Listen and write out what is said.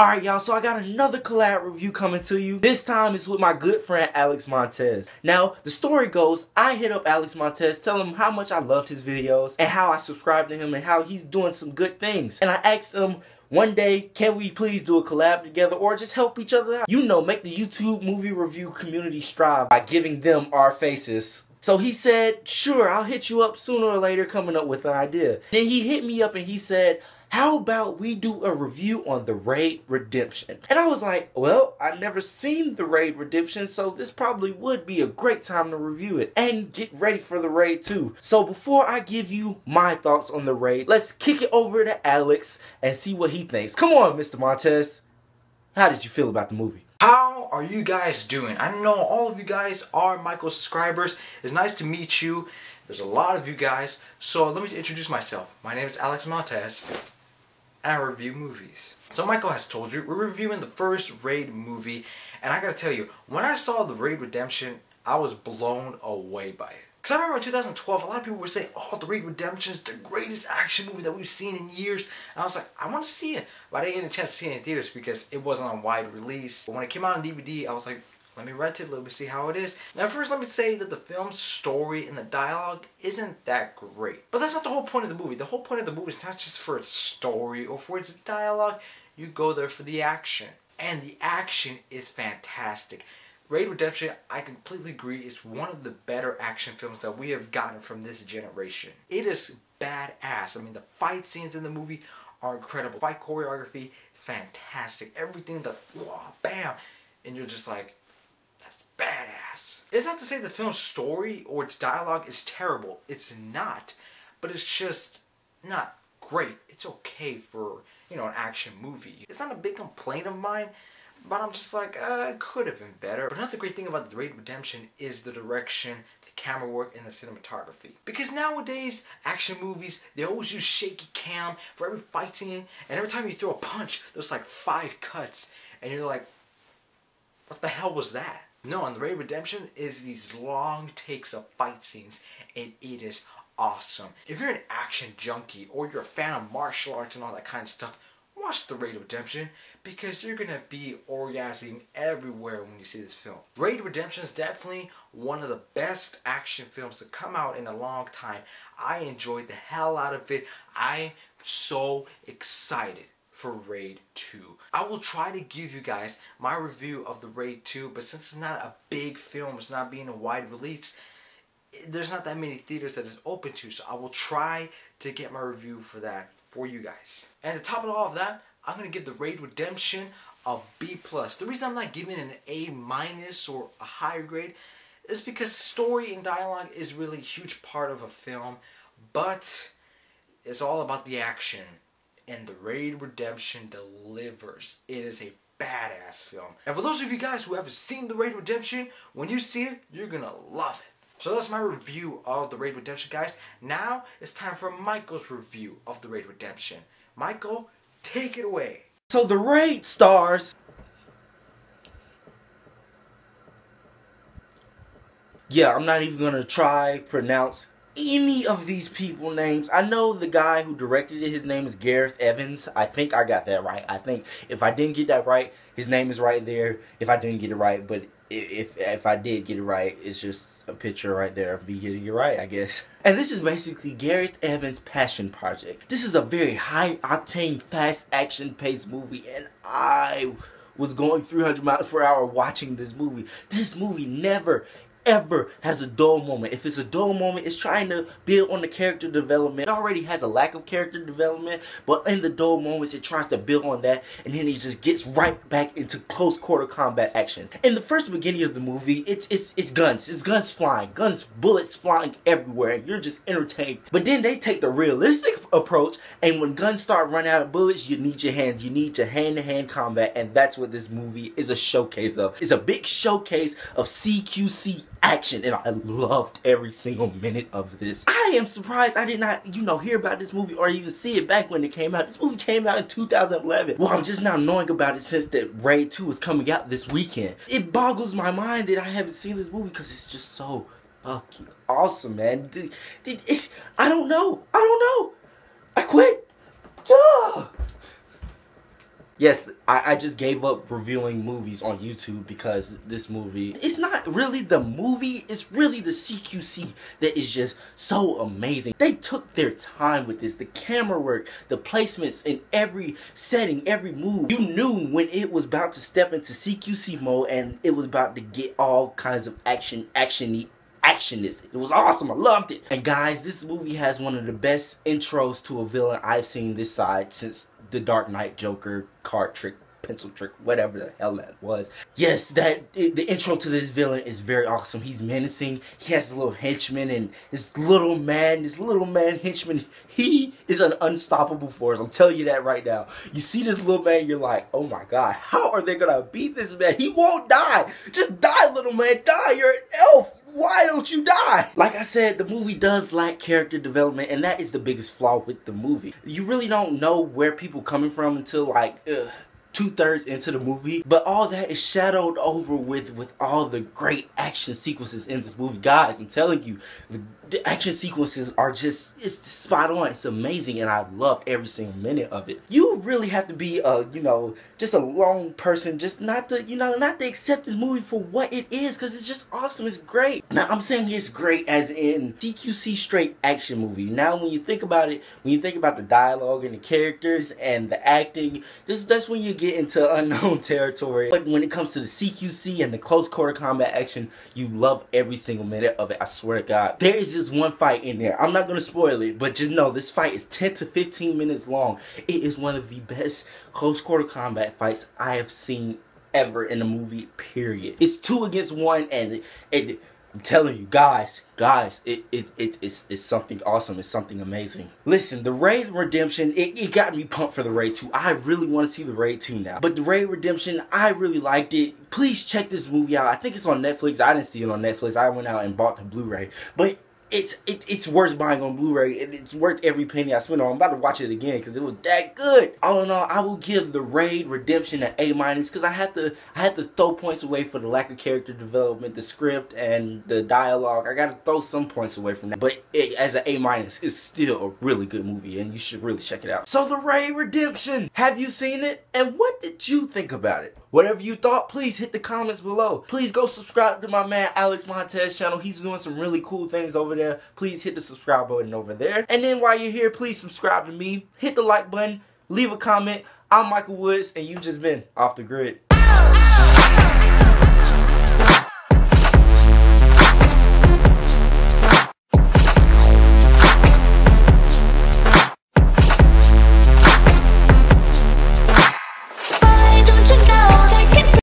Alright y'all, so I got another collab review coming to you. This time it's with my good friend Alex Montes. Now, the story goes, I hit up Alex Montes, tell him how much I loved his videos and how I subscribed to him and how he's doing some good things. And I asked him, one day, can we please do a collab together or just help each other out? You know, make the YouTube movie review community strive by giving them our faces. So he said, sure, I'll hit you up sooner or later coming up with an idea. Then he hit me up and he said, how about we do a review on The Raid Redemption? And I was like, well, I've never seen The Raid Redemption, so this probably would be a great time to review it and get ready for The Raid 2. So before I give you my thoughts on The Raid, let's kick it over to Alex and see what he thinks. Come on, Mr. Montes. How did you feel about the movie? How are you guys doing? I know all of you guys are Michael's subscribers. It's nice to meet you. There's a lot of you guys. So let me introduce myself. My name is Alex Montes, and I review movies. So Michael has told you, we're reviewing the first Raid movie, and I gotta tell you, when I saw The Raid Redemption, I was blown away by it. Because I remember in 2012, a lot of people were saying, oh, The Raid Redemption is the greatest action movie that we've seen in years. And I was like, I want to see it. But I didn't get a chance to see it in theaters because it wasn't on wide release. But when it came out on DVD, I was like, let me rent it, let me see how it is. Now first let me say that the film's story and the dialogue isn't that great. But that's not the whole point of the movie. The whole point of the movie is not just for its story or for its dialogue. You go there for the action. And the action is fantastic. Raid Redemption, I completely agree, is one of the better action films that we have gotten from this generation. It is badass. I mean, the fight scenes in the movie are incredible. Fight choreography is fantastic. Everything, the whoa, bam, and you're just like, that's badass. It's not to say the film's story or its dialogue is terrible. It's not. But it's just not great. It's okay for, you know, an action movie. It's not a big complaint of mine. But I'm just like, it could have been better. But another great thing about The Raid Redemption is the direction, the camera work, and the cinematography. Because nowadays, action movies, they always use shaky cam for every fight scene. And every time you throw a punch, there's like 5 cuts. And you're like, what the hell was that? No, and The Raid Redemption is these long takes of fight scenes. And it is awesome. If you're an action junkie, or you're a fan of martial arts and all that kind of stuff, watch The Raid Redemption because you're gonna be orgasming everywhere when you see this film. Raid Redemption is definitely one of the best action films to come out in a long time. I enjoyed the hell out of it. I'm so excited for Raid 2. I will try to give you guys my review of the Raid 2, but since it's not a big film, it's not being a wide release, there's not that many theaters that it's open to, so I will try to get my review for that for you guys. And to top it all of that, I'm going to give The Raid Redemption a B+. The reason I'm not giving it an A- or a higher grade is because story and dialogue is really a huge part of a film, but it's all about the action, and The Raid Redemption delivers. It is a badass film. And for those of you guys who haven't seen The Raid Redemption, when you see it, you're going to love it. So that's my review of The Raid Redemption, guys. Now it's time for Michael's review of The Raid Redemption. Michael, take it away. So The Raid stars... Yeah, I'm not even going to try pronounce any of these people names. I know the guy who directed it, his name is Gareth Evans. I think I got that right. I think if I didn't get that right, his name is right there. If I didn't get it right, but if I did get it right, it's just a picture right there of me getting it right, I guess. And this is basically Gareth Evans' passion project. This is a very high-octane, fast action-paced movie, and I was going 300 miles per hour watching this movie. This movie never ever has a dull moment. If it's a dull moment, it's trying to build on the character development. It already has a lack of character development, but in the dull moments, it tries to build on that, and then it just gets right back into close quarter combat action. In the first beginning of the movie, it's guns. It's guns flying. Bullets flying everywhere, and you're just entertained. But then they take the realistic approach, and when guns start running out of bullets, you need your hands. You need your hand-to-hand combat, and that's what this movie is a showcase of. It's a big showcase of CQC action, and I loved every single minute of this. I am surprised I did not, you know, hear about this movie or even see it back when it came out. This movie came out in 2011. Well, I'm just now knowing about it since that Raid 2 is coming out this weekend. It boggles my mind that I haven't seen this movie because it's just so fucking awesome, man. I don't know. I quit. Yes, I just gave up reviewing movies on YouTube because this movie, it's not really the movie, it's really the CQC that is just so amazing. They took their time with this, the camera work, the placements in every setting, every move. You knew when it was about to step into CQC mode and it was about to get all kinds of actiony. It was awesome. I loved it. And guys, this movie has one of the best intros to a villain I've seen this side since The Dark Knight Joker card trick, pencil trick, whatever the hell that was. Yes, the intro to this villain is very awesome. He's menacing. He has a little henchman, and this little man henchman, he is an unstoppable force. I'm telling you that right now. You see this little man, you're like, oh my god, how are they gonna beat this man? He won't die. Just die, little man. Die. You're an elf. Why don't you die? Like I said, the movie does lack character development, and that is the biggest flaw with the movie. You really don't know where people coming from until like 2/3 into the movie, but all that is shadowed over with all the great action sequences in this movie. Guys, I'm telling you, the action sequences are just, it's spot on. It's amazing, and I loved every single minute of it. You really have to be a, just a lone person, just not to, not to accept this movie for what it is, because it's just awesome. It's great. Now, I'm saying it's great as in CQC straight action movie. Now, when you think about it, when you think about the dialogue and the characters and the acting, that's when you get into unknown territory. But when it comes to the CQC and the close quarter combat action, you love every single minute of it. I swear to God. There is this one fight in there. I'm not going to spoil it, but just know this fight is 10 to 15 minutes long. It is one of the best close quarter combat fights I have seen ever in a movie, period. It's 2 against 1, and I'm telling you, guys, it's something awesome. It's something amazing. Listen, the Raid Redemption, it got me pumped for the Raid 2. I really want to see the Raid 2 now. But the Raid Redemption, I really liked it. Please check this movie out. I think it's on Netflix. I didn't see it on Netflix. I went out and bought the Blu-ray. But it's worth buying on Blu-ray. It's worth every penny I spent on. I'm about to watch it again because it was that good. All in all, I will give the Raid Redemption an A- because I had to throw points away for the lack of character development, the script, and the dialogue. I got to throw some points away from that. But as an A-, it's still a really good movie, and you should really check it out. So the Raid Redemption, have you seen it? And what did you think about it? Whatever you thought, please hit the comments below. Please go subscribe to my man Alex Montes channel. He's doing some really cool things over there. Please hit the subscribe button over there. And then while you're here, please subscribe to me. Hit the like button. Leave a comment. I'm Michael Woods, and you've just been Off the Grid.